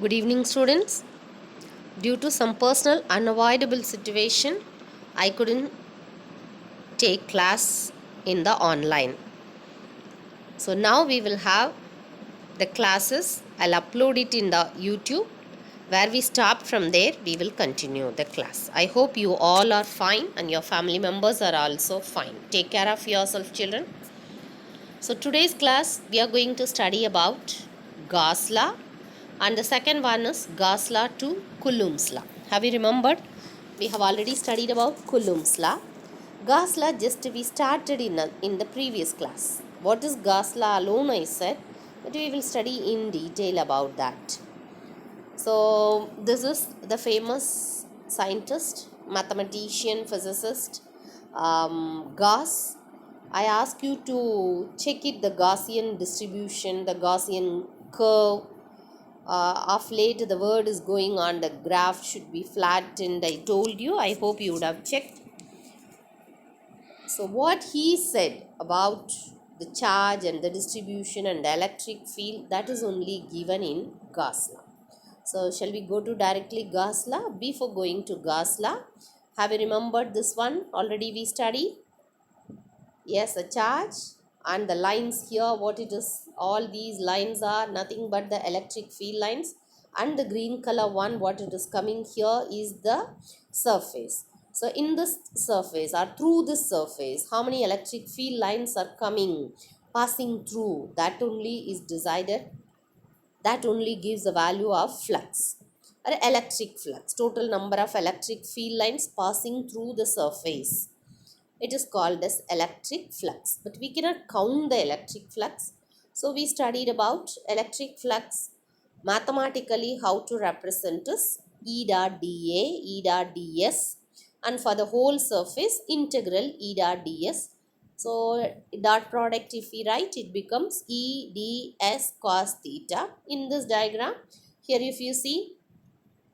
Good evening, students. Due to some personal unavoidable situation, I couldn't take class in the online. So now we will have the classes. I'll upload it in the YouTube. Where we stopped from there, we will continue the class. I hope you all are fine and your family members are also fine. Take care of yourself, children. So today's class, we are going to study about Gauss law, and the second one is Gauss law to Coulomb's law. Have you remembered? We have already studied about Coulomb's law. Gauss law just we started in the previous class. What is Gauss law alone I said, but we will study in detail about that. So this is the famous scientist, mathematician, physicist, Gauss. I ask you to check it, the Gaussian distribution, the Gaussian curve. Of late the word is going on, the graph should be flattened. I told you, I hope you would have checked. So what he said about the charge and the distribution and the electric field, that is only given in Gauss law. So shall we go to directly Gauss law? Before going to Gauss law, have you remembered this one? Already we studied. Yes, a charge and the lines here, what it is, all these lines are nothing but the electric field lines, and the green color one, what it is coming here is the surface. So in this surface or through this surface, how many electric field lines are coming, passing through, that only is decided, that only gives the value of flux or electric flux, total number of electric field lines passing through the surface. It is called as electric flux, but we cannot count the electric flux. So we studied about electric flux mathematically, how to represent is E dot dA, E dot ds, and for the whole surface integral E dot ds. So dot product if we write, it becomes E ds cos theta. In this diagram here, if you see,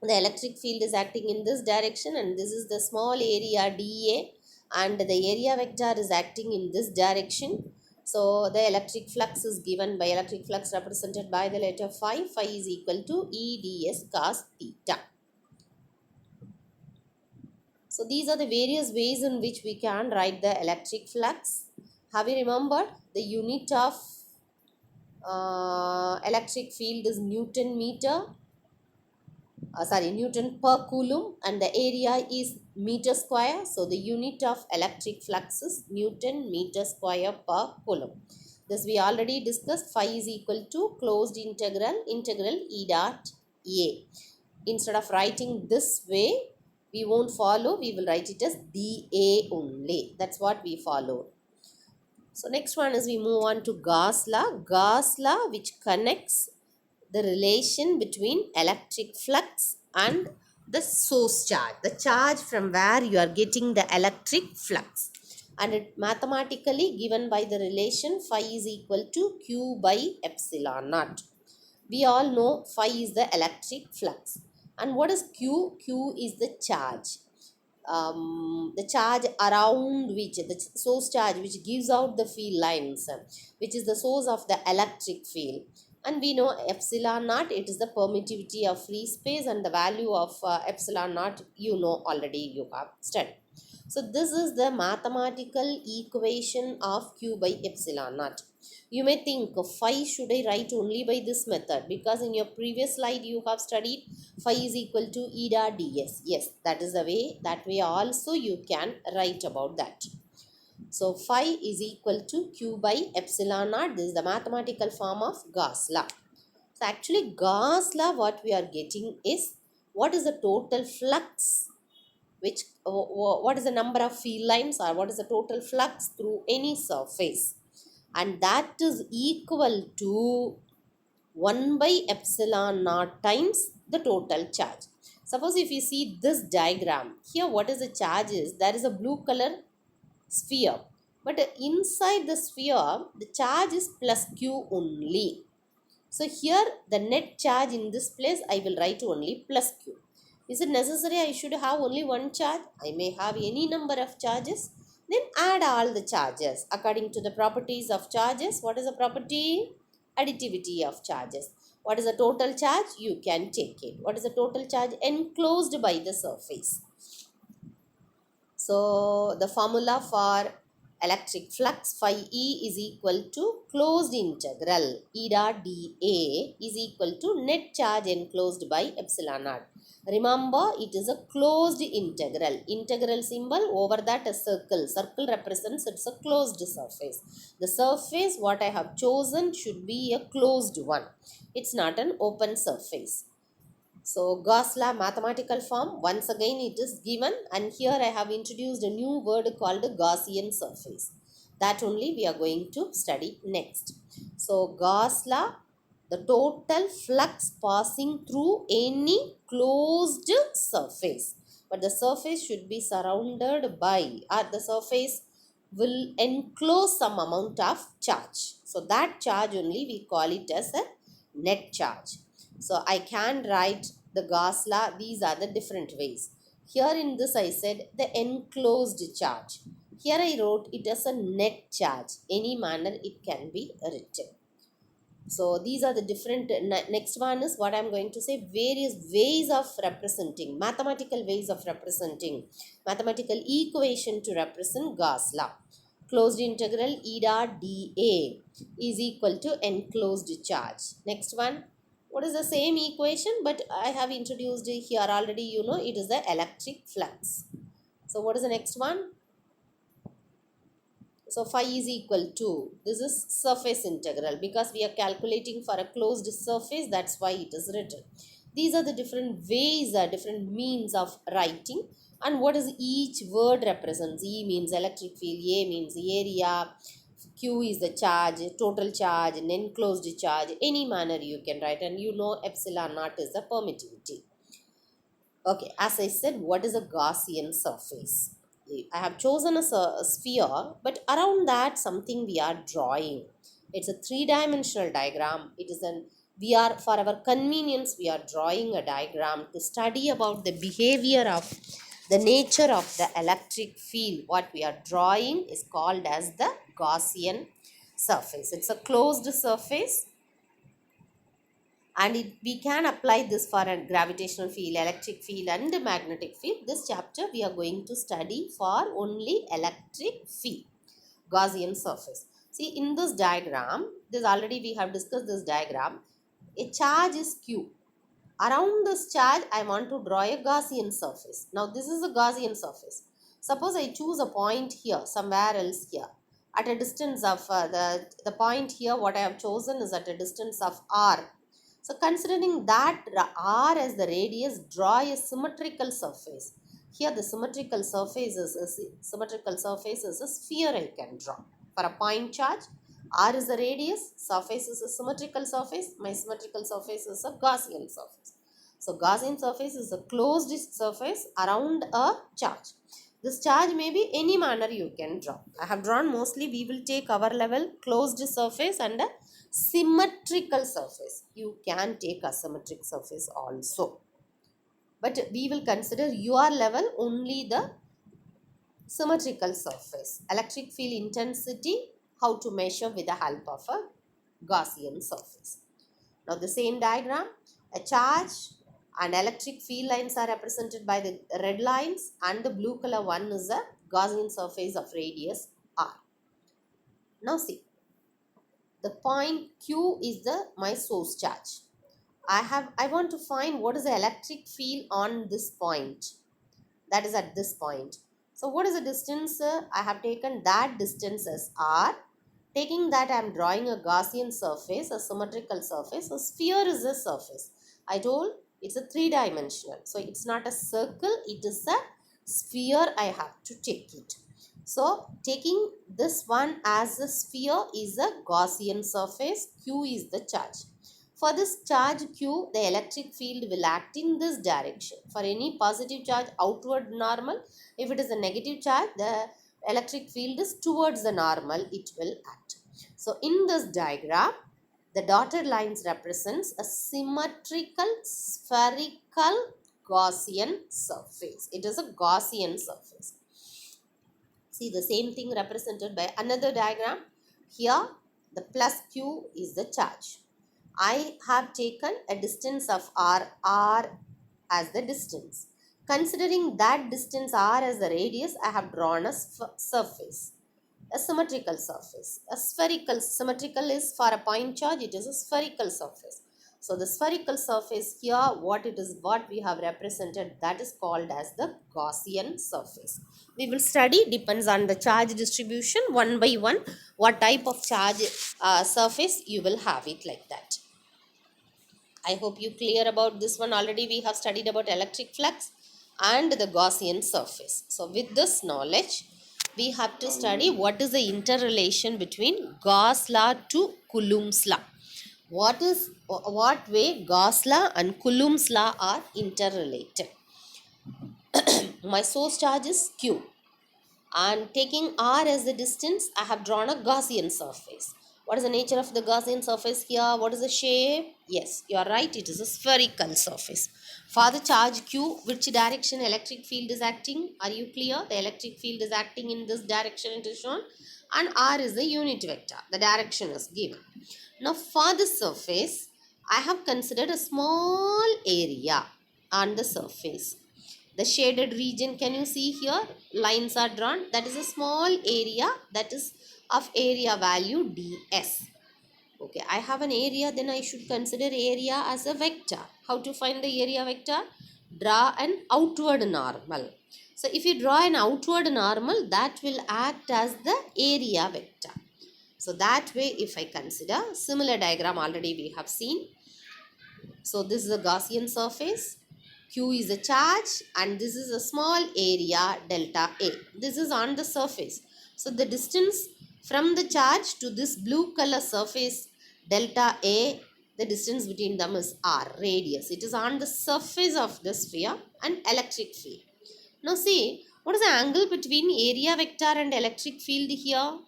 the electric field is acting in this direction and this is the small area dA, and the area vector is acting in this direction. So the electric flux is given by electric flux represented by the letter phi. Phi is equal to E ds cos theta. So these are the various ways in which we can write the electric flux. Have you remembered the unit of electric field is Newton meter? Newton per coulomb, and the area is meter square. So the unit of electric flux is Newton meter square per coulomb. This we already discussed. Phi is equal to closed integral E dot A. Instead of writing this way, we won't follow. We will write it as dA only. That's what we follow. So next one is we move on to Gauss law. Gauss law, which connects the relation between electric flux and the source charge, the charge from where you are getting the electric flux, and it mathematically given by the relation phi is equal to q by epsilon naught. We all know phi is the electric flux, and what is q? Q is the charge, the charge around which, the source charge which gives out the field lines, which is the source of the electric field. And we know epsilon naught, it is the permittivity of free space, and the value of epsilon naught you know already, you have studied. So this is the mathematical equation of q by epsilon naught. You may think, phi should I write only by this method, because in your previous slide you have studied phi is equal to E dot ds. Yes, that is the way, that way also you can write about that. So phi is equal to q by epsilon naught. This is the mathematical form of Gauss law. So actually Gauss law, what we are getting is, what is the total flux, which what is the number of field lines, or what is the total flux through any surface, and that is equal to 1 by epsilon naught times the total charge. Suppose if you see this diagram here, what is the charge is, there is a blue color sphere, but inside the sphere the charge is plus q only. So here the net charge in this place I will write only plus q. Is it necessary I should have only one charge? I may have any number of charges. Then add all the charges according to the properties of charges. What is the property? Additivity of charges. What is the total charge? You can take it. What is the total charge enclosed by the surface? So the formula for electric flux phi E is equal to closed integral E dot dA is equal to net charge enclosed by epsilon naught. Remember, it is a closed integral. Integral symbol, over that a circle. Circle represents it's a closed surface. The surface what I have chosen should be a closed one. It's not an open surface. So Gauss law mathematical form, once again it is given, and here I have introduced a new word called Gaussian surface. That only we are going to study next. So Gauss law, the total flux passing through any closed surface. But the surface should be surrounded by, or the surface will enclose some amount of charge. So that charge only we call it as a net charge. So I can write the Gauss law. These are the different ways. Here in this I said the enclosed charge. Here I wrote it as a net charge. Any manner it can be written. So these are the different. Next one is what I am going to say, various ways of representing, mathematical ways of representing, mathematical equation to represent Gauss law. Closed integral E dot dA is equal to enclosed charge. Next one, what is the same equation, but I have introduced it here already, you know, it is the electric flux. So what is the next one? So phi is equal to, this is surface integral, because we are calculating for a closed surface, that's why it is written. These are the different ways, different means of writing, and what is each word represents. E means electric field, A means area, Q is the charge, total charge, and enclosed charge. Any manner you can write, and you know epsilon naught is the permittivity. Okay, as I said, what is a Gaussian surface? I have chosen a sphere, but around that something we are drawing. It's a three-dimensional diagram. It is an, we are, for our convenience, we are drawing a diagram to study about the behavior of the nature of the electric field. What we are drawing is called as the Gaussian surface. It's a closed surface, and we can apply this for a gravitational field, electric field, and the magnetic field. This chapter we are going to study for only electric field, Gaussian surface. See, in this diagram, this already we have discussed this diagram. A charge is Q. Around this charge, I want to draw a Gaussian surface. Now, this is a Gaussian surface. Suppose I choose a point here, somewhere else here, at a distance of, the point here, what I have chosen is at a distance of R. So considering that R as the radius, draw a symmetrical surface. Here the symmetrical surface is a sphere I can draw. For a point charge, R is the radius, surface is a symmetrical surface, my symmetrical surface is a Gaussian surface. So Gaussian surface is a closed surface around a charge. This charge may be any manner you can draw. I have drawn, mostly we will take our level closed surface and a symmetrical surface. You can take a symmetric surface also, but we will consider your level only the symmetrical surface. Electric field intensity, how to measure with the help of a Gaussian surface. Now the same diagram, a charge and electric field lines are represented by the red lines, and the blue color one is a Gaussian surface of radius R. Now see, the point Q is the my source charge. I want to find what is the electric field on this point, that is at this point. So what is the distance? I have taken that distance as R. Taking that, I am drawing a Gaussian surface, a symmetrical surface. A sphere is a surface. I told it's a three-dimensional. So it's not a circle, it is a sphere. I have to take it. So taking this one as a sphere is a Gaussian surface. Q is the charge. For this charge Q, the electric field will act in this direction. For any positive charge, outward normal. If it is a negative charge, the electric field is towards the normal, it will act. So in this diagram, the dotted lines represents a symmetrical spherical Gaussian surface. It is a Gaussian surface. See, the same thing represented by another diagram. Here, the plus Q is the charge. I have taken a distance of r as the distance. Considering that distance r as the radius, I have drawn a surface, a symmetrical surface. A spherical, symmetrical is for a point charge, it is a spherical surface. So the spherical surface here, what we have represented, that is called as the Gaussian surface. We will study, depends on the charge distribution one by one, what type of charge surface you will have it like that. I hope you clear about this one. Already we have studied about electric flux and the Gaussian surface. So with this knowledge, we have to study what is the interrelation between Gauss law to Coulomb's law. What way Gauss law and Coulomb's law are interrelated. My source charge is Q, and taking r as the distance, I have drawn a Gaussian surface. What is the nature of the Gaussian surface here? What is the shape? Yes, you are right, it is a spherical surface. For the charge q, which direction electric field is acting? Are you clear? The electric field is acting in this direction, it is shown, and r is the unit vector, the direction is given. Now for the surface, I have considered a small area on the surface. The shaded region, can you see here, lines are drawn, that is a small area, that is of area value ds. Okay, I have an area, then I should consider area as a vector. How to find the area vector? Draw an outward normal. So if you draw an outward normal, that will act as the area vector. So that way, if I consider similar diagram, already we have seen. So this is a Gaussian surface. Q is a charge and this is a small area delta A. This is on the surface. So the distance from the charge to this blue color surface delta A, the distance between them is R, radius. It is on the surface of the sphere and electric field. Now see, what is the angle between area vector and electric field here?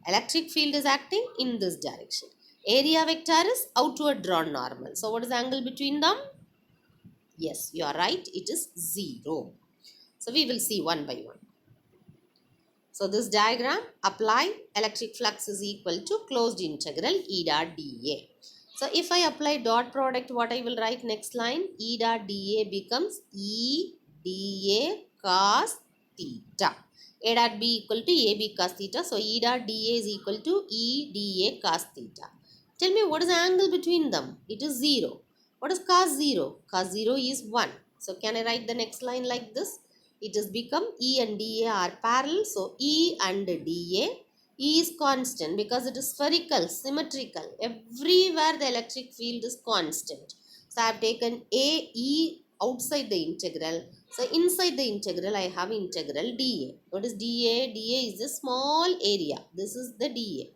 Electric field is acting in this direction. Area vector is outward drawn normal. So what is the angle between them? Yes, you are right. It is 0. So we will see one by one. So this diagram, apply electric flux is equal to closed integral E dot dA. So if I apply dot product, what I will write next line? E dot dA becomes E dA cos theta. A dot B equal to AB cos theta. So E dot dA is equal to E dA cos theta. Tell me, what is the angle between them? It is 0. What is cos 0? Cos 0 is 1. So can I write the next line like this? It has become E and dA are parallel. So E and dA. E is constant because it is spherical, symmetrical. Everywhere the electric field is constant. So I have taken A, E outside the integral. So inside the integral, I have integral dA. What is dA? dA is a small area. This is the dA.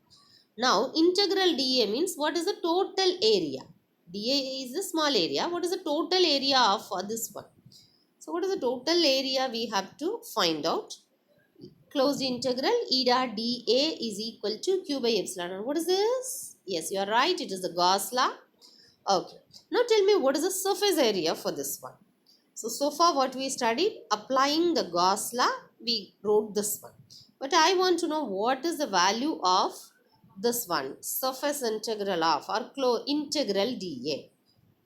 Now, integral dA means what is the total area? dA is a small area. What is the total area of this one? So, what is the total area we have to find out? Closed integral E dot dA is equal to Q by epsilon. What is this? Yes, you are right. It is the Gauss law. Okay. Now, tell me, what is the surface area for this one? So far what we studied, applying the Gauss law, we wrote this one. But I want to know what is the value of this one, surface integral of or integral dA.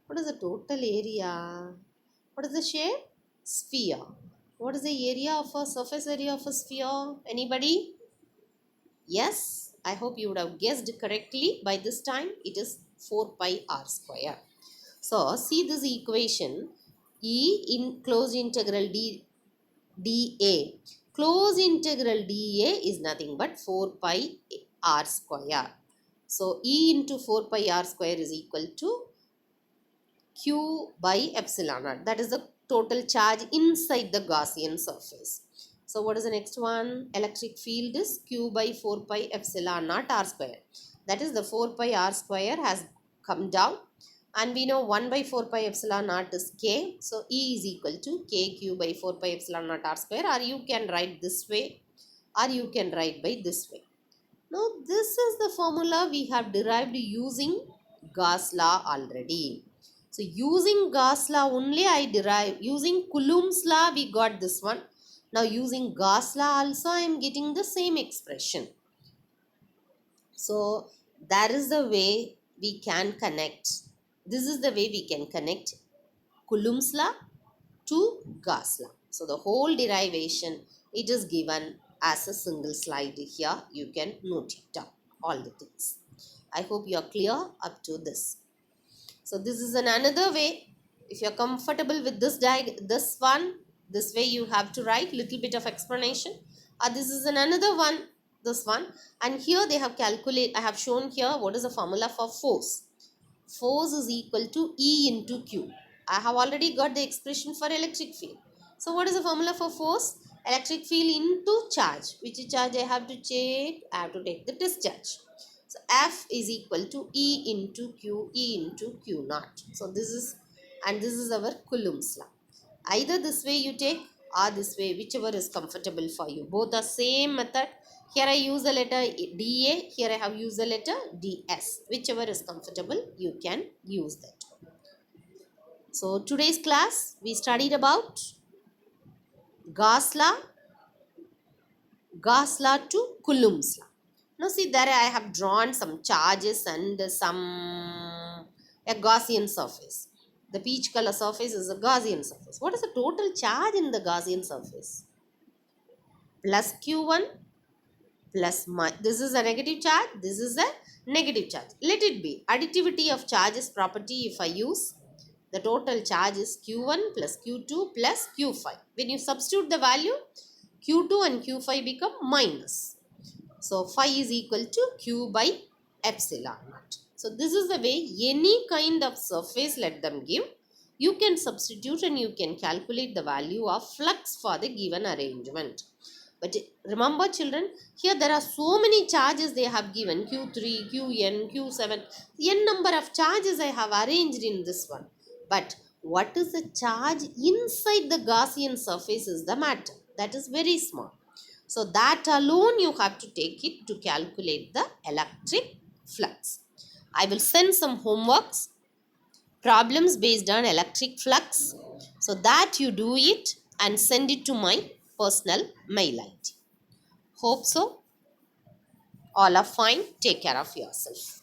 What is the total area? What is the shape? Sphere. What is the area of a surface area of a sphere? Anybody? Yes, I hope you would have guessed correctly by this time. It is 4 pi r square. So see this equation. E in closed integral dA. Closed integral dA is nothing but 4 pi r square. So E into 4 pi r square is equal to Q by epsilon naught. That is the total charge inside the Gaussian surface. So what is the next one? Electric field is Q by 4 pi epsilon naught r square. That is the 4 pi r square has come down. And we know 1 by 4 pi epsilon naught is K. So E is equal to KQ by 4 pi epsilon naught r square. Or you can write this way. Or you can write by this way. Now this is the formula we have derived using Gauss law already. So using Gauss law only I derive. Using Coulomb's law we got this one. Now using Gauss law also I am getting the same expression. So That is the way we can connect. This is the way we can connect Coulomb's law to Gauss law. So the whole derivation, it is given as a single slide here. You can note it down, all the things. I hope you are clear up to this. So this is another way. If you are comfortable with this one, this way you have to write little bit of explanation. This is another one, this one. And here they have calculated, I have shown here what is the formula for force. Force is equal to E into Q. I have already got the expression for electric field. So what is the formula for force? Electric field into charge. Which charge I have to take? I have to take the discharge. So F is equal to E into Q naught. So this is, and this is our Coulomb's law. Either this way you take or this way, whichever is comfortable for you. Both are same method. Here I use the letter DA, here I have used the letter DS. Whichever is comfortable, you can use that. So today's class, we studied about Gauss law to Coulomb's law. Now see, there I have drawn some charges and a Gaussian surface. The peach color surface is a Gaussian surface. What is the total charge in the Gaussian surface? Plus Q1 plus this is a negative charge, this is a negative charge. Let it be. Additivity of charges property, if I use, the total charge is Q1 plus Q2 plus Q5. When you substitute the value, Q2 and Q5 become minus. So phi is equal to Q by epsilon naught. So this is the way any kind of surface, let them give, you can substitute and you can calculate the value of flux for the given arrangement. But remember children, here there are so many charges they have given, Q3, Qn, Q7, n number of charges I have arranged in this one. But what is the charge inside the Gaussian surface is the matter. That is very small. So that alone you have to take it to calculate the electric flux. I will send some homeworks, problems based on electric flux, so that you do it and send it to my personal mail ID. Hope so. All are fine. Take care of yourself.